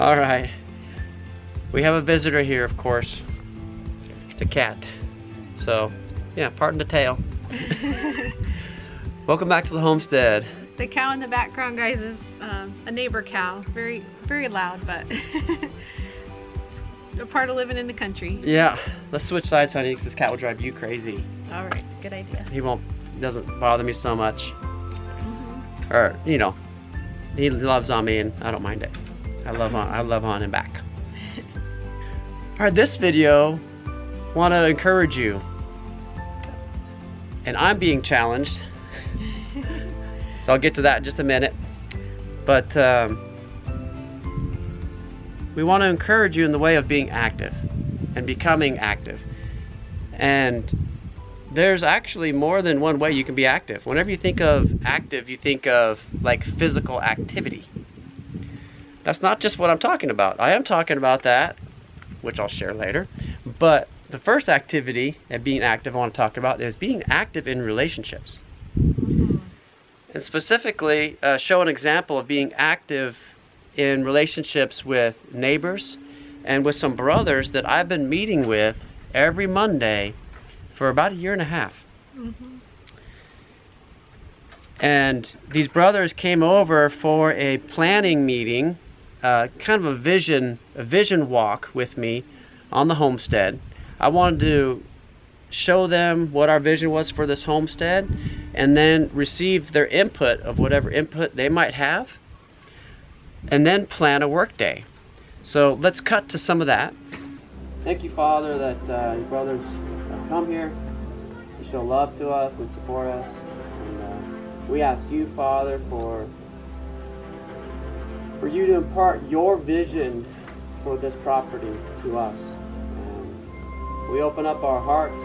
All right. We have a visitor here, of course. The cat. So, yeah, pardon the tail. Welcome back to the homestead. The cow in the background, guys, is a neighbor cow. Very, very loud, but a part of living in the country. Yeah, let's switch sides, honey, because this cat will drive you crazy. All right, good idea. He doesn't bother me so much. Or, you know, he loves on me and I don't mind it. I love on him back. All right, this video, want to encourage you. And I'm being challenged. So I'll get to that in just a minute. But we want to encourage you in the way of being active and becoming active. And there's actually more than one way you can be active. Whenever you think of active, you think of like physical activity. That's not just what I'm talking about. I am talking about that, which I'll share later. But the first activity and being active I want to talk about is being active in relationships. And specifically, show an example of being active in relationships with neighbors and with some brothers that I've been meeting with every Monday for about 1.5 years. And these brothers came over for a planning meeting, kind of a vision walk with me on the homestead. I wanted to show them what our vision was for this homestead and then receive their input of whatever input they might have and then plan a work day. So let's cut to some of that. Thank you, Father, that your brothers have come here to show love to us and support us. And we ask you, Father, for you to impart your vision for this property to us. We open up our hearts,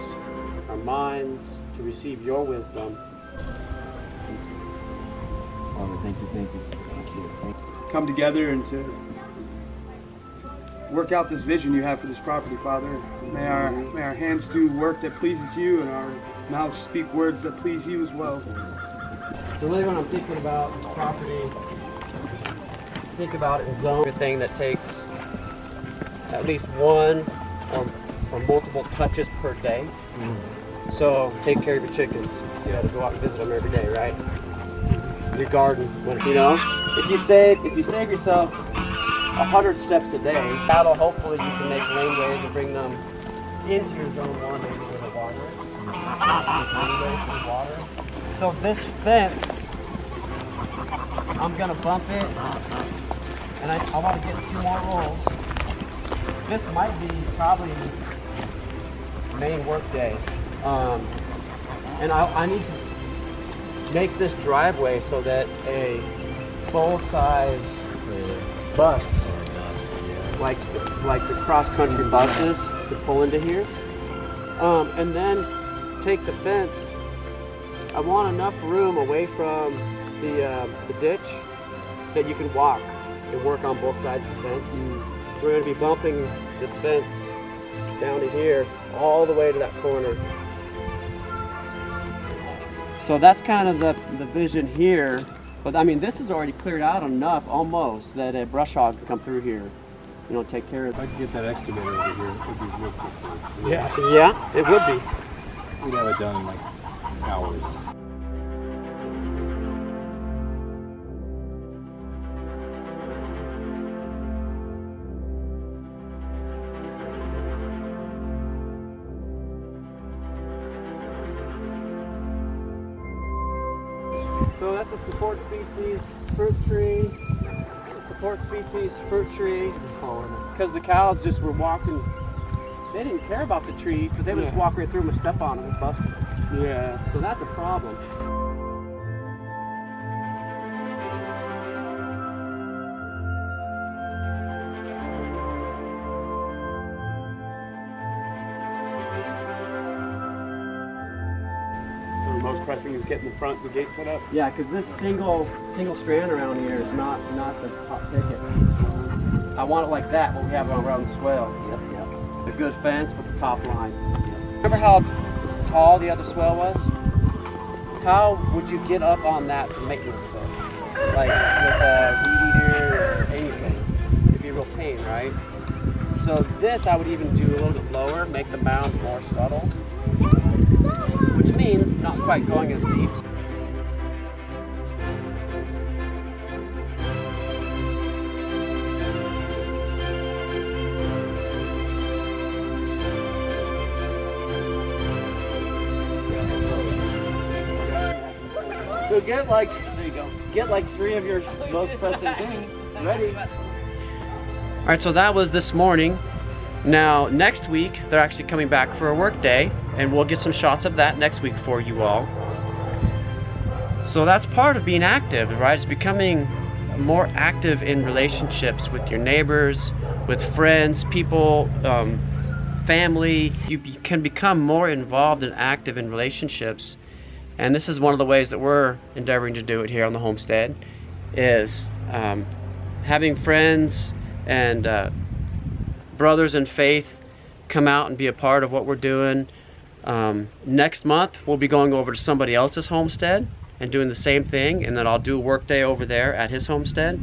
our minds to receive your wisdom. Father, thank you. Thank you. Come together and to work out this vision you have for this property, Father. May our hands do work that pleases you and our mouths speak words that please you as well. So really when I'm thinking about this property, think about it in zone. Everything that takes at least one or multiple touches per day. So take care of your chickens. You got to go out and visit them every day, right? Your garden, you know. If you save yourself 100 steps a day, that'll hopefully you can make laneways and bring them into your zone one, maybe with the water. So this fence, I'm gonna bump it, and I want to get 2 more rolls. This might be probably main work day, and I need to make this driveway so that a full-size bus, like the cross-country buses, could pull into here, and then take the fence. I want enough room away from the ditch that you can walk and work on both sides of the fence. So we're going to be bumping this fence down to here, all the way to that corner. So that's kind of the vision here. But I mean, this is already cleared out enough, almost, that a brush hog can come through here, you know, take care of it. If I could get that excavator over here, it would be real quick. Yeah, it would be. We'd have it done in like hours. So that's a support species fruit tree. Because the cows just were walking. They didn't care about the tree because they would just walk right through them and step on them and bust them. Yeah. So that's a problem. Most pressing is getting the gate set up. Yeah, because this single strand around here is not the top ticket. I want it like that, what we have around the swale. Yep. A good fence with the top line. Remember how tall the other swale was? How would you get up on that to maintenance it? Like with a weed eater or anything? It'd be real pain, right? So this I would even do a little bit lower, make the mound more subtle, which means not quite going as deep. So get like, there you go. Get like 3 of your most pressing things ready. All right, so that was this morning. Now next week they're actually coming back for a work day, and we'll get some shots of that next week for you all. So that's part of being active, right? It's becoming more active in relationships with your neighbors, with friends, people, family. You can become more involved and active in relationships. And this is one of the ways that we're endeavoring to do it here on the homestead, is having friends and brothers in faith come out and be a part of what we're doing. Next month we'll be going over to somebody else's homestead and doing the same thing, and then I'll do a work day over there at his homestead.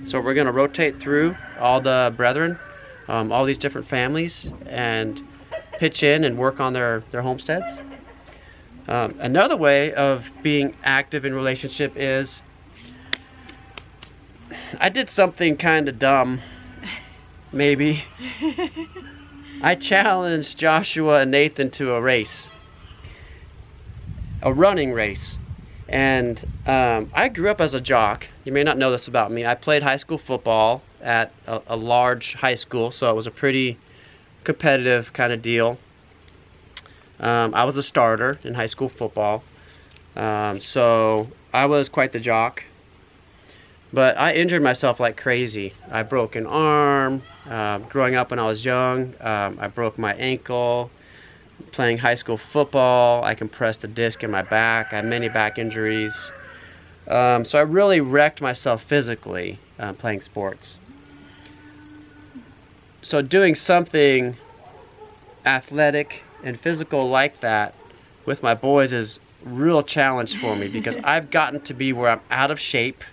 So we're going to rotate through all the brethren, all these different families, and pitch in and work on their homesteads. Another way of being active in relationship is, I did something kind of dumb, maybe. I challenged Joshua and Nathan to a race, a running race. And I grew up as a jock. You may not know this about me. I played high school football at a large high school, so it was a pretty competitive kind of deal. I was a starter in high school football, so I was quite the jock. But I injured myself like crazy. I broke an arm. Growing up when I was young, I broke my ankle. Playing high school football, I compressed a disc in my back. I had many back injuries. So I really wrecked myself physically playing sports. So doing something athletic and physical like that with my boys is a real challenge for me, because I've gotten to be where I'm out of shape.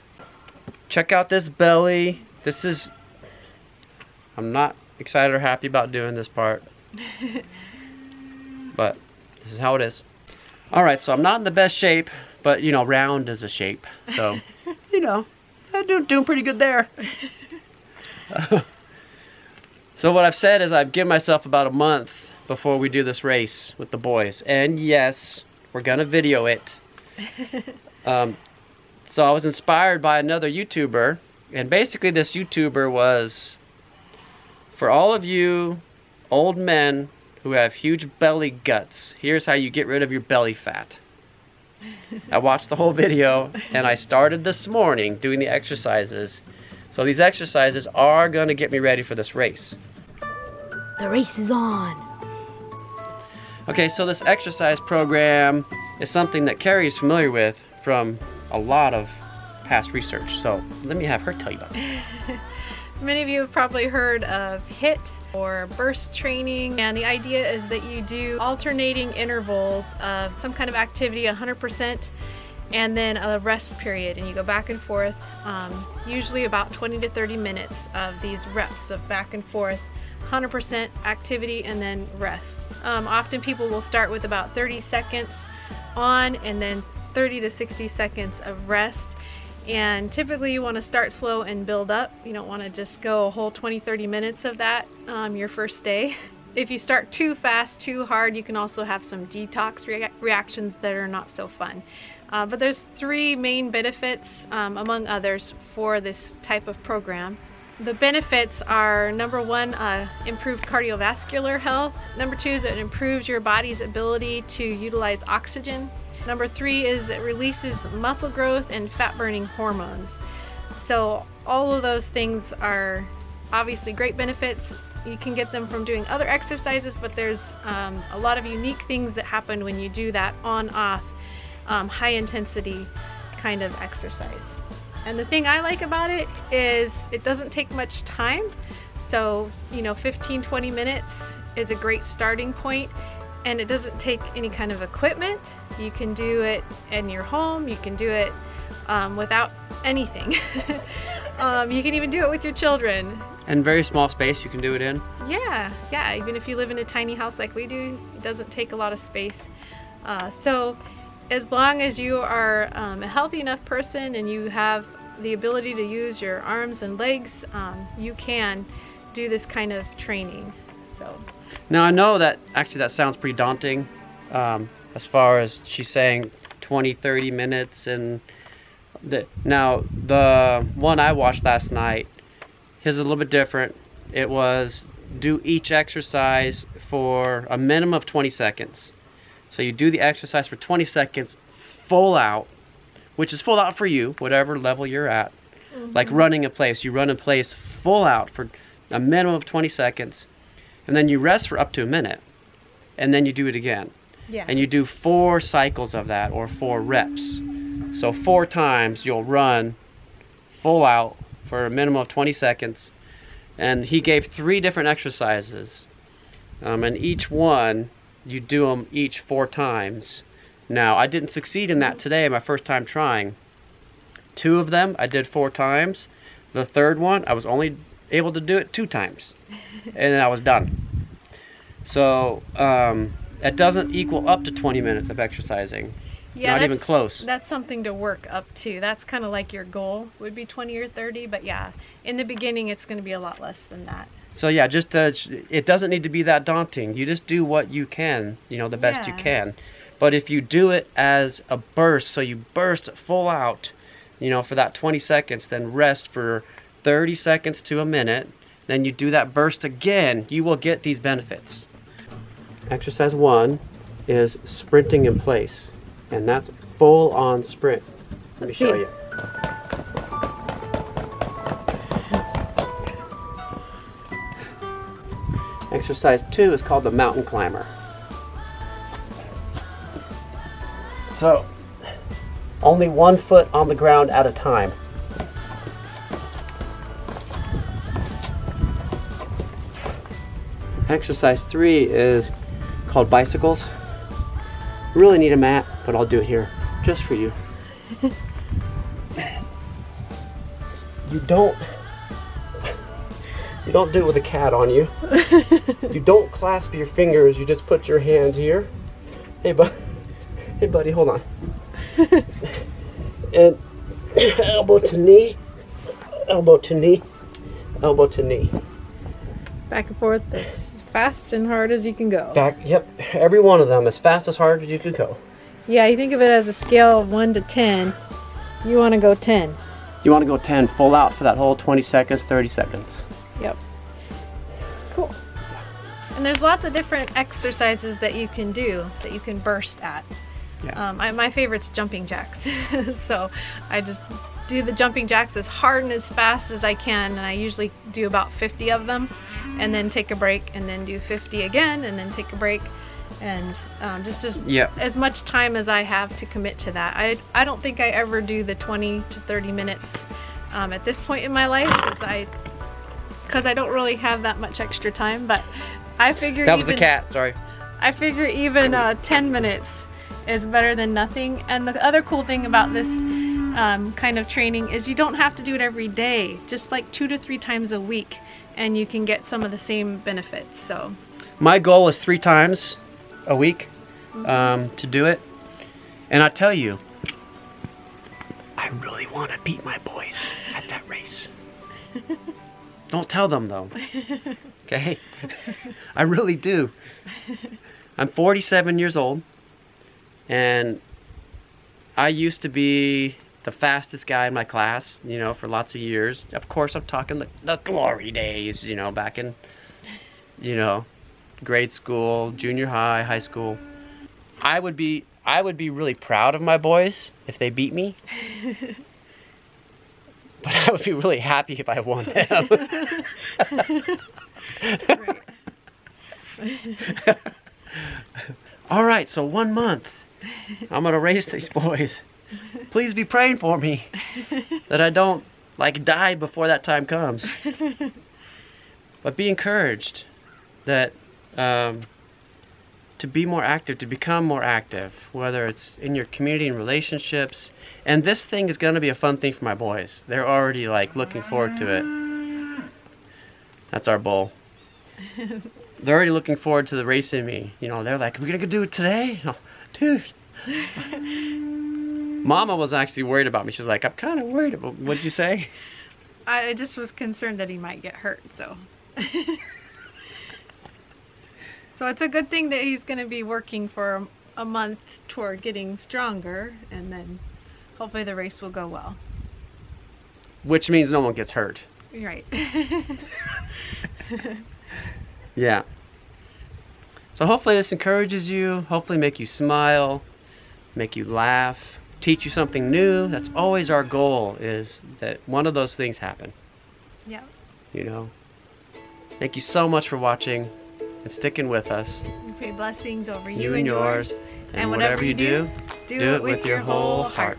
Check out this belly. This is, I'm not excited or happy about doing this part, but this is how it is. All right, so I'm not in the best shape, but you know, round is a shape, so you know, I'm doing pretty good there. So what I've said is I've given myself about a month before we do this race with the boys, and yes, we're gonna video it. So I was inspired by another YouTuber, and basically this YouTuber was, for all of you old men who have huge belly guts, here's how you get rid of your belly fat. I watched the whole video, and I started this morning doing the exercises. So these exercises are gonna get me ready for this race. The race is on. Okay, so this exercise program is something that Carrie is familiar with from a lot of past research. So let me have her tell you about it. Many of you have probably heard of HIIT or burst training, and the idea is that you do alternating intervals of some kind of activity 100% and then a rest period, and you go back and forth, usually about 20 to 30 minutes of these reps of back and forth, 100% activity and then rest. Often people will start with about 30 seconds on and then 30 to 60 seconds of rest. And typically you want to start slow and build up. You don't want to just go a whole 20-30 minutes of that your first day. If you start too fast, too hard, you can also have some detox reactions that are not so fun. But there's 3 main benefits, among others, for this type of program. The benefits are, number 1, improved cardiovascular health. Number 2 is it improves your body's ability to utilize oxygen. Number 3 is it releases muscle growth and fat burning hormones. So all of those things are obviously great benefits. You can get them from doing other exercises, but there's a lot of unique things that happen when you do that on-off, high intensity kind of exercise. And the thing I like about it is it doesn't take much time. So, you know, 15-20 minutes is a great starting point, and it doesn't take any kind of equipment. You can do it in your home. You can do it without anything. You can even do it with your children. And very small space you can do it in. Yeah, even if you live in a tiny house like we do, it doesn't take a lot of space. So as long as you are a healthy enough person and you have the ability to use your arms and legs, you can do this kind of training. So now I know that actually that sounds pretty daunting, as far as she's saying 20-30 minutes, and now the one I watched last night, his is a little bit different. It was do each exercise for a minimum of 20 seconds. So you do the exercise for 20 seconds full out, which is full out for you, whatever level you're at. Like running in place. You run in place full out for a minimum of 20 seconds. And then you rest for up to a minute. And then you do it again. yeah. And you do 4 cycles of that, or 4 reps. So 4 times you'll run full out for a minimum of 20 seconds. And he gave 3 different exercises. And each one, you do them each 4 times. Now, I didn't succeed in that today, my first time trying. 2 of them I did 4 times. The third one, I was only able to do it 2 times. And then I was done. So, it doesn't equal up to 20 minutes of exercising. Yeah, Not even close. That's something to work up to. That's kind of like your goal would be 20 or 30, but yeah, in the beginning it's going to be a lot less than that. So yeah, just it doesn't need to be that daunting. You just do what you can, you know, the best you Yeah. can. But if you do it as a burst, so you burst full out, you know, for that 20 seconds, then rest for 30 seconds to a minute, then you do that burst again, you will get these benefits. Exercise 1 is sprinting in place, and that's full on sprint. Let me show you. Exercise 2 is called the mountain climber. So, only 1 foot on the ground at a time. Exercise 3 is called bicycles. Really need a mat, but I'll do it here just for you. You don't do it with a cat on you. You don't clasp your fingers, you just put your hand here. Hey buddy, hold on. And elbow to knee, elbow to knee, elbow to knee. Back and forth as fast and hard as you can go. Back, yep, every one of them as fast as hard as you can go. Yeah, you think of it as a scale of 1 to 10. You want to go 10. You want to go 10 full out for that whole 20 seconds, 30 seconds. Yep. Cool. And there's lots of different exercises that you can do, that you can burst at. Yeah. My favorite's jumping jacks. So I just do the jumping jacks as hard and as fast as I can, and I usually do about 50 of them, and then take a break, and then do 50 again, and then take a break, and just as much time as I have to commit to that. I don't think I ever do the 20 to 30 minutes at this point in my life, because I don't really have that much extra time, but I figure that was the cat, sorry. I figure even 10 minutes is better than nothing. And the other cool thing about this kind of training is you don't have to do it every day, just like 2 to 3 times a week, and you can get some of the same benefits. So my goal is 3 times a week to do it, and I tell you, I really want to beat my boys at that race. Don't tell them though, okay? I really do. I'm 47 years old, and I used to be the fastest guy in my class, you know, for lots of years. Of course, I'm talking the glory days, you know, back in, you know, grade school, junior high, high school. I would be really proud of my boys if they beat me. But I would be really happy if I won them. All right, so 1 month. I'm gonna race these boys. Please be praying for me that I don't like die before that time comes. But be encouraged that to be more active, to become more active, whether it's in your community and relationships. And this thing is gonna be a fun thing for my boys. They're already like looking forward to it. That's our bowl. They're already looking forward to the racing me. You know, they're like, "Are we gonna go do it today?" Oh, dude. Mama was actually worried about me. She's like, "I'm kind of worried about." What'd you say? I just was concerned that he might get hurt, so. So it's a good thing that he's going to be working for a month toward getting stronger, and then hopefully the race will go well. Which means no one gets hurt. Right. Yeah. So hopefully this encourages you, hopefully make you smile, make you laugh, teach you something new. That's always our goal, is that one of those things happen. Yeah. You know. Thank you so much for watching and sticking with us. We pray blessings over You and yours. And whatever you do, do it with your whole heart.